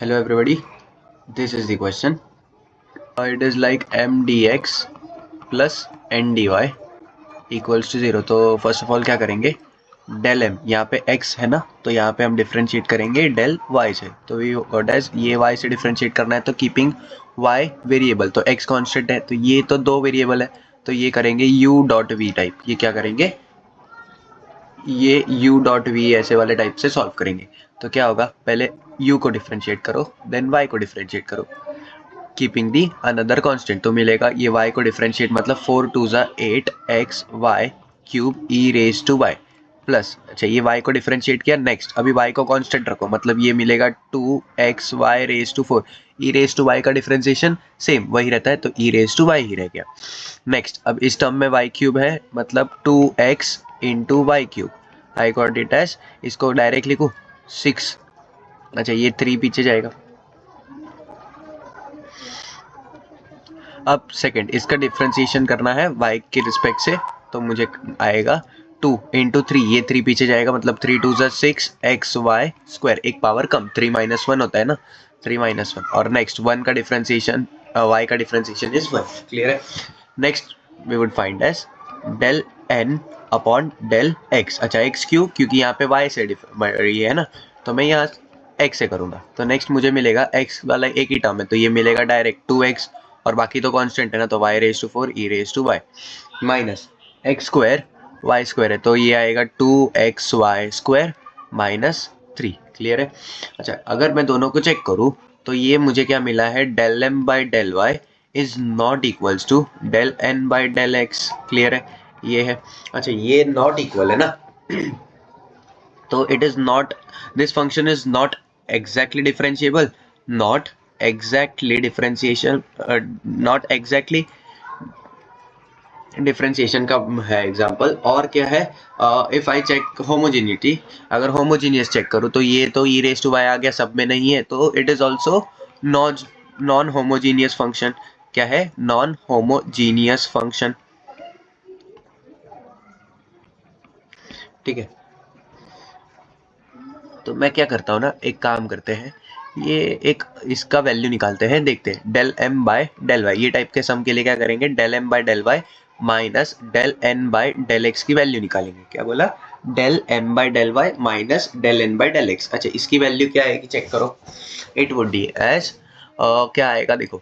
Hello everybody, this is the question. It is like m dx plus n dy equals to 0. तो first of all क्या करेंगे, del m यहाँ पे x है ना, तो यहाँ पे हम डिफ्रेंशिएट करेंगे डेल y से. तो वी गॉट एज ये y से डिफ्रेंशिएट करना है तो कीपिंग y वेरिएबल, तो x कांस्टेंट है तो ये तो दो वेरिएबल है तो ये करेंगे u डॉट वी टाइप. ये क्या करेंगे, ये u डॉट वी ऐसे वाले टाइप से सॉल्व करेंगे. तो क्या होगा, पहले u को डिफ्रेंशिएट करो देन y को डिफ्रेंशिएट करो कीपिंग दी अनदर कांस्टेंट. तो मिलेगा ये y को डिफ्रेंशिएट मतलब 4 2 8 x y cube e raise to y plus. अच्छा ये y को डिफ्रेंशिएट किया, नेक्स्ट अभी y को कांस्टेंट रखो मतलब ये मिलेगा 2 x y raise to 4. E raise to y का डिफ्रेंशिएशन सेम वही रहता है तो ई रेज टू वाई ही रह गया. नेक्स्ट अब इस टर्म में y क्यूब है मतलब 2x into y cube. I got it as, इसको डायरेक्ट लिखूँ 6. अच्छा ये 3 पीछे जाएगा. अब सेकंड इसका डिफ्रेंशिएशन करना है y के रिस्पेक्ट से तो मुझे आएगा 2 इंटू 3. ये 3 पीछे जाएगा मतलब 3 2 6 एक्स वाई स्क्वायर, एक पावर कम 3 माइनस 1 होता है ना, 3 माइनस 1. और नेक्स्ट 1 का डिफ्रेंशिएशन y का डिफ्रेंशिएशन इज 1. क्लियर है. Next we would find as del n upon del x. अच्छा x क्यों, क्योंकि यहाँ पे y से ये है ना तो मैं यहाँ x से करूँगा. तो नेक्स्ट मुझे मिलेगा x वाला एक ही टर्म है तो ये मिलेगा डायरेक्ट 2x और बाकी तो कांस्टेंट है ना तो y raise to 4 e raise to y minus x square y square है तो ये आएगा 2xy स्क्वायर माइनस 3. क्लियर है. अच्छा अगर मैं दोनों को चेक करूँ तो ये मुझे क्या मिला है, del m by del y is not equals to del n by del x. Clear है, ये है. अच्छा ये नॉट इक्वल है ना तो it is not, this function is not exactly differentiable, not exactly differentiation, not exactly differentiation का है एग्जांपल. और क्या है, इफ आई चेक होमोजेनिटी, अगर होमोजीनियस चेक करूँ तो ये तो ई रेज टू वाई आ गया, सब में नहीं है तो it is also non homogeneous function. क्या है, नॉन होमोजीनियस फंक्शन. ठीक है, तो मैं क्या करता हूँ ना, एक काम करते हैं, ये एक इसका वैल्यू निकालते हैं, देखते हैं del m by del y. ये टाइप के सम के लिए क्या करेंगे, del m by del y minus del n by del x की वैल्यू निकालेंगे. क्या बोला, del m by del y minus del n by del x. अच्छा इसकी वैल्यू क्या आएगी चेक करो, इट वुड बी एज क्या आएगा देखो,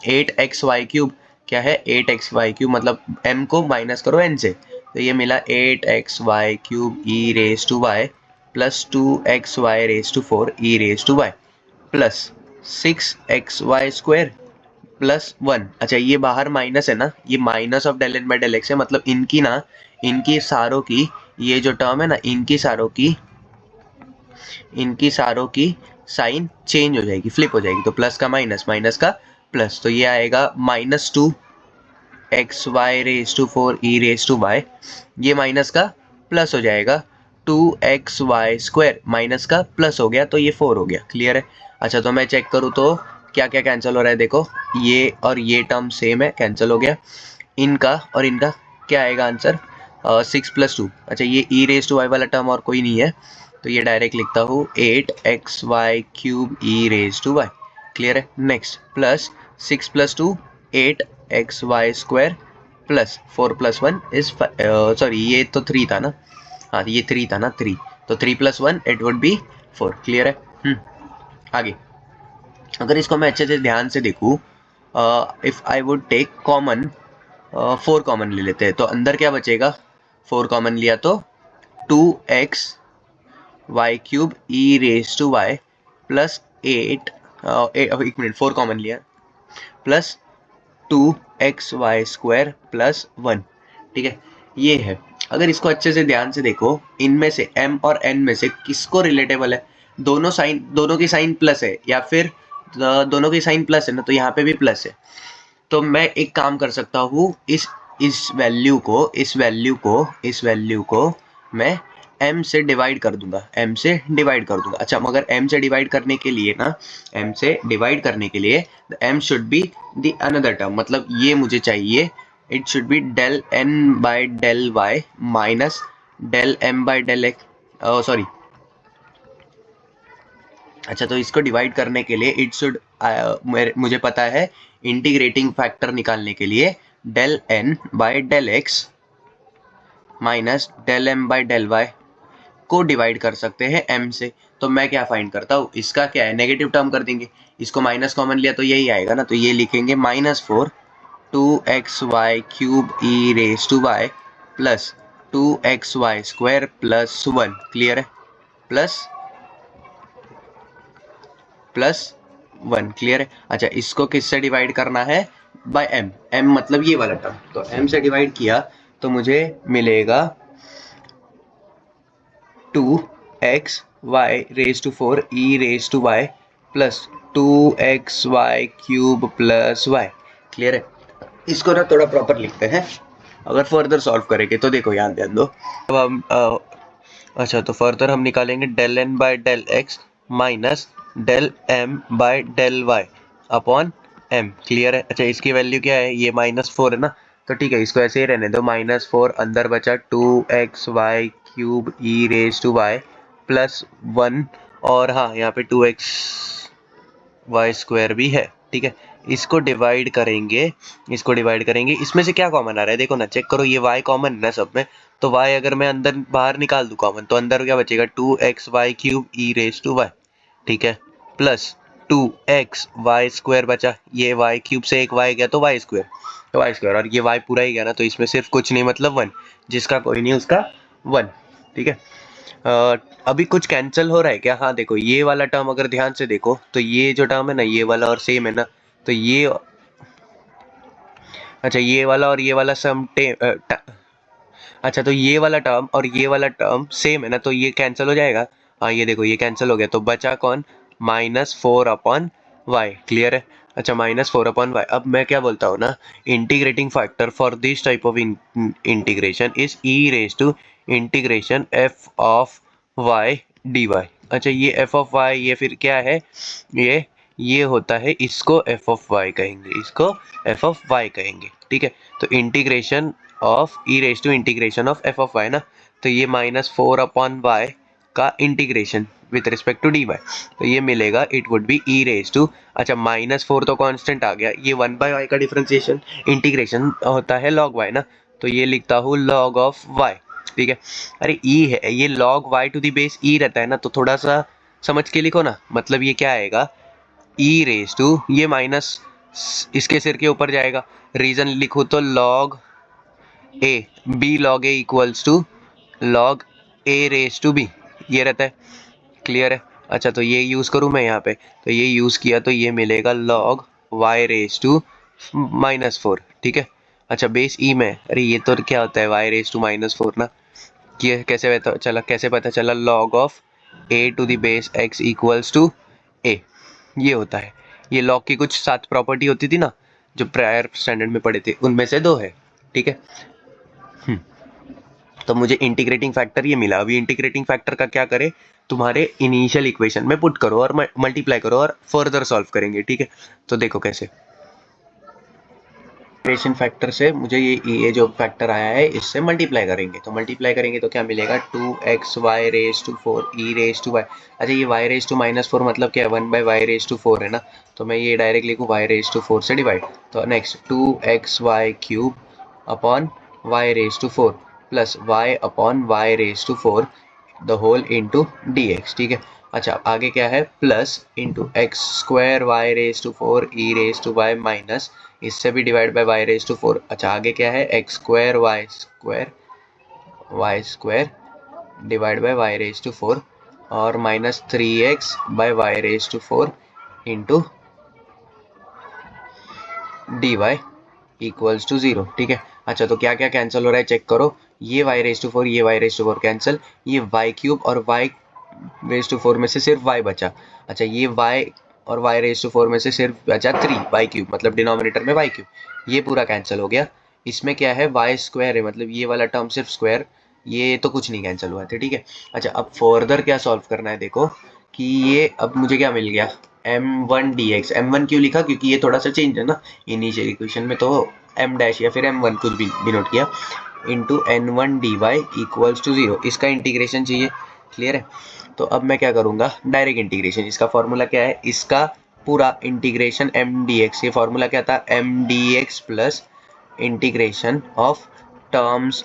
8xy क्यूब. क्या है 8xy क्यूब मतलब m को माइनस करो n से तो ये मिला 8xy cube e raise to y plus 2xy raise to 4 e raise to y plus 6xy square plus 1. अच्छा ये बाहर माइनस है ना, ये minus of del n by del x है मतलब इनकी ना, इनकी सारों की, ये जो टर्म है ना इनकी सारों की साइन चेंज हो जाएगी, फ्लिप हो जाएगी. तो प्लस का माइनस, माइनस का प्लस, तो ये आएगा minus 2xy raise to 4 e raise to y. ये माइनस का प्लस हो जाएगा 2xy स्क्वायर, माइनस का प्लस हो गया तो ये 4 हो गया. क्लियर है. अच्छा तो मैं चेक करूँ तो क्या क्या कैंसिल हो रहा है, देखो ये और ये टर्म सेम है, कैंसिल हो गया. इनका और इनका क्या आएगा आंसर, 6 प्लस 2. अच्छा ये ई रेज टू वाई वाला टर्म और कोई नहीं है तो ये डायरेक्ट लिखता हूँ 8xy cube e raise to y. Clear है. Next plus 6 plus 2 8xy square plus 4 plus 1 is, sorry ये तो 3 था ना, हाँ ये 3 था ना, 3 तो 3 plus 1 it would B 4. Clear है. आगे अगर इसको मैं अच्छे से ध्यान से देखूँ, if I would take common, 4 common ले लेते हैं तो अंदर क्या बचेगा, 4 कॉमन लिया तो 2x y cube e raise to y plus 8, एक मिनट 4 कॉमन लिया प्लस 2xy स्क्वायर प्लस 1. ठीक है, ये है. अगर इसको अच्छे से ध्यान से देखो, इनमें से m और n में से किसको रिलेटेबल है, दोनों की साइन प्लस है या फिर दोनों की साइन प्लस है ना तो यहाँ पे भी प्लस है. तो मैं एक काम कर सकता हूँ, इस वैल्यू को मैं m से डिवाइड कर दूंगा, अच्छा मगर m से डिवाइड करने के लिए ना, m should be the another term, मतलब ये मुझे चाहिए, it should be del n by del y minus del m by del x, sorry अच्छा, तो इसको डिवाइड करने के लिए इट शुड, मुझे पता है इंटीग्रेटिंग फैक्टर निकालने के लिए del n by del x minus del m by del y को डिवाइड कर सकते हैं m से। तो मैं क्या फाइंड करता हूँ, इसका क्या है, नेगेटिव टर्म कर देंगे, इसको माइनस कॉमन लिया तो यही आएगा ना, तो ये लिखेंगे -4 2xy cube e raise to y plus 2xy square plus 1, clear है, प्लस 1, क्लियर है। अच्छा, इसको किससे डिवाइड करना है, बाय m, m मतलब ये वाला टर्म, तो m से डिवाइड किया तो मुझे मिलेगा 2xy raise to 4 e raise to y plus 2xy cube plus y, clear है। इसको ना थोड़ा प्रॉपर लिखते हैं, अगर फर्दर सॉल्व करेंगे तो देखो यहाँ ध्यान दो। अब हम अच्छा, तो फर्दर हम निकालेंगे del n by del x minus del m by del y upon m, clear है। अच्छा, इसकी वैल्यू क्या है, ये -4 है ना, तो ठीक है, इसको ऐसे ही रहने दो, -4 अंदर बचा 2xy cube e raise to y plus 1, और हाँ यहाँ पे 2xy स्क्वायर भी है, ठीक है। इसको डिवाइड करेंगे, इसमें से क्या कॉमन आ रहा है, देखो ना, चेक करो, ये y कॉमन है ना सब में, तो y अगर मैं अंदर बाहर निकाल दूं कॉमन, तो अंदर क्या बचेगा 2xy cube e raise to y, ठीक है, प्लस 2xy स्क्वायर बचा, ये y क्यूब से एक y गया तो y स्क्वायर, और ये y पूरा ही गया ना, तो इसमें सिर्फ कुछ नहीं मतलब 1, जिसका कोई नहीं उसका 1, ठीक है। अभी कुछ कैंसिल हो रहा है क्या, हाँ देखो, ये वाला टर्म अगर ध्यान से देखो तो ये जो टर्म है ना, ये वाला और सेम है ना, तो ये, अच्छा ये वाला और ये वाला सम अच्छा, तो ये वाला टर्म और ये वाला टर्म सेम है ना, तो ये कैंसिल हो जाएगा, हाँ ये देखो ये कैंसिल हो गया, तो बचा कौन, -4 अपॉन वाई, क्लियर है। अच्छा, -4 अपॉन वाई, अब मैं क्या बोलता हूँ ना, integrating factor for this type of integration is e raise to integration f of y d y. अच्छा, ये एफ ऑफ वाई, ये फिर क्या है, ये होता है, इसको एफ ऑफ वाई कहेंगे, ठीक है। तो integration of e raise to integration of f of y ना, तो ये -4 अपॉन वाई का integration with respect to d y, तो ये मिलेगा, it would be e raise to, अच्छा -4 तो कांस्टेंट आ गया, ये 1/y का डिफरेंशिएशन इंटीग्रेशन होता है log y ना, तो ये लिखता हूँ log ऑफ y, ठीक है। अरे ई है, ये log y to the base e रहता है ना, तो थोड़ा सा समझ के लिखो ना, मतलब ये क्या आएगा, ई रेज टू, ये माइनस इसके सिर के ऊपर जाएगा, रीजन लिखो तो log a, b log a equals to log a raise to b, ये रहता है, क्लियर है। अच्छा, तो ये यूज़ करूँ मैं यहाँ पे, तो ये यूज़ किया तो ये मिलेगा log y रेज टू -4, ठीक है। अच्छा, बेस ई में, अरे ये तो क्या होता है y रेज टू -4 ना, ये कैसे पता चला log of a to the base x equals to a, ये होता है। ये log की कुछ 7 प्रॉपर्टी होती थी ना, जो प्रायर स्टैंडर्ड में पढ़े थे, उनमें से 2 है, ठीक है। तो मुझे इंटीग्रेटिंग फैक्टर ये मिला, अभी इंटीग्रेटिंग फैक्टर का क्या करें, तुम्हारे इनिशियल इक्वेशन में पुट करो और मल्टीप्लाई करो और फर्दर सॉल्व करेंगे, ठीक है। तो देखो कैसे, इंटीग्रेशन फैक्टर से मुझे ये जो फैक्टर आया है इससे मल्टीप्लाई करेंगे, तो क्या मिलेगा, 2xy raise to 4 e raise to y। अच्छा, ये y रेज टू -4 मतलब क्या है, 1/y रेज टू 4 है ना, तो मैं ये डायरेक्ट लिखूँ y रेज टू 4 से डिवाइड, तो next 2xy cube upon y raise to 4 plus y upon y raise to 4 the whole into dx, ठीक है। अच्छा, आगे क्या है, plus into x square y raise to 4 e raise to y minus, इससे भी divide by y raise to 4। अच्छा, आगे क्या है, x square y square divide by y raise to 4 और -3x by y raise to 4 into d y equals to 0, ठीक है। अच्छा, तो क्या क्या कैंसिल हो रहा है चेक करो, ये y रेज टू 4, ये y रेज टू 4 कैंसिल, ये y क्यूब और y रेज टू 4 में से सिर्फ y बचा। अच्छा, ये y और y रेज टू 4 में से सिर्फ बचा 3 y क्यूब, मतलब डिनोमिनेटर में y क्यूब, ये पूरा कैंसिल हो गया। इसमें क्या है, y स्क्वायर है, मतलब ये वाला टर्म सिर्फ स्क्वायर, ये तो कुछ नहीं कैंसिल हुआ था, ठीक है। अच्छा, अब फर्दर क्या सॉल्व करना है, देखो कि ये अब मुझे क्या मिल गया, m1 dx, m1 क्यों लिखा, क्योंकि ये थोड़ा सा चेंज है ना, इनिशियल इक्वेशन में तो m डैश या फिर m1 कुछ भी डिनोट किया, into n1 dy equals to 0, इसका इंटीग्रेशन चाहिए, क्लियर है। तो अब मैं क्या करूँगा, डायरेक्ट इंटीग्रेशन। इसका फॉर्मूला क्या है, इसका पूरा इंटीग्रेशन एम डी एक्स, ये फॉर्मूला क्या था, M D X plus integration of terms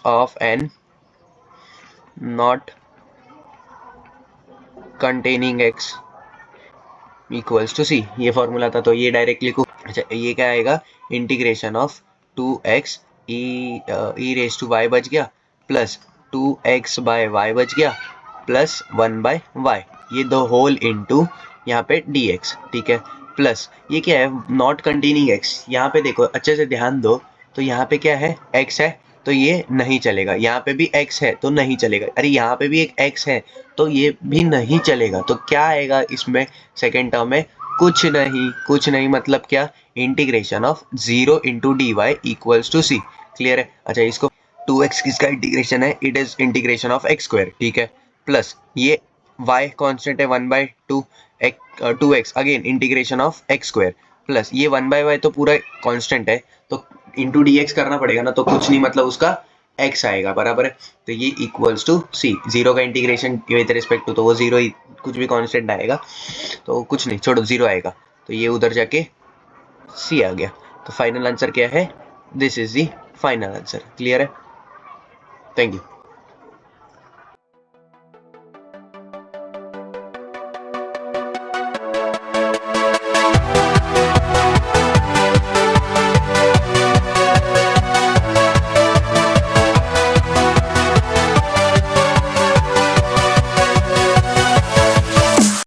of N not containing X equals to C, ये फॉर्मूला था। तो ये डायरेक्ट लिखो। अच्छा, ये क्या आएगा, integration of 2x e raise to y बच गया, प्लस 2x बाय वाई बच गया, प्लस 1 बाय वाई, ये द होल इनटू यहाँ पे dx, ठीक है। प्लस ये क्या है, नॉट कंटेनिंग x, यहाँ पे देखो अच्छे से ध्यान दो, तो यहाँ पे क्या है, x है, तो ये नहीं चलेगा। यहाँ पे भी x है तो नहीं चलेगा। अरे यहाँ पे भी एक x है तो ये भी नहीं चलेगा। तो क्या आएगा इसमें सेकेंड टर्म में, कुछ नहीं मतलब क्या, integration of 0 into d y equals to C. Clear है। अच्छा, इसको 2x किसका इंटीग्रेशन है, it is integration of x square, ठीक है। प्लस ये y कांस्टेंट है 1/2 2x, again integration of x square, plus ये 1/y तो पूरा कांस्टेंट है, तो इंटू डी एक्स करना पड़ेगा ना, तो कुछ नहीं मतलब उसका x आएगा, बराबर है। तो ये इक्वल्स टू सी, जीरो का इंटीग्रेशन विद रिस्पेक्ट टू, तो वो जीरो ही, कुछ भी कांस्टेंट आएगा तो कुछ नहीं, छोड़ो, जीरो आएगा। तो ये उधर जाके सी आ गया। तो फाइनल आंसर क्या है, this is the final answer. Clear है। Thank you.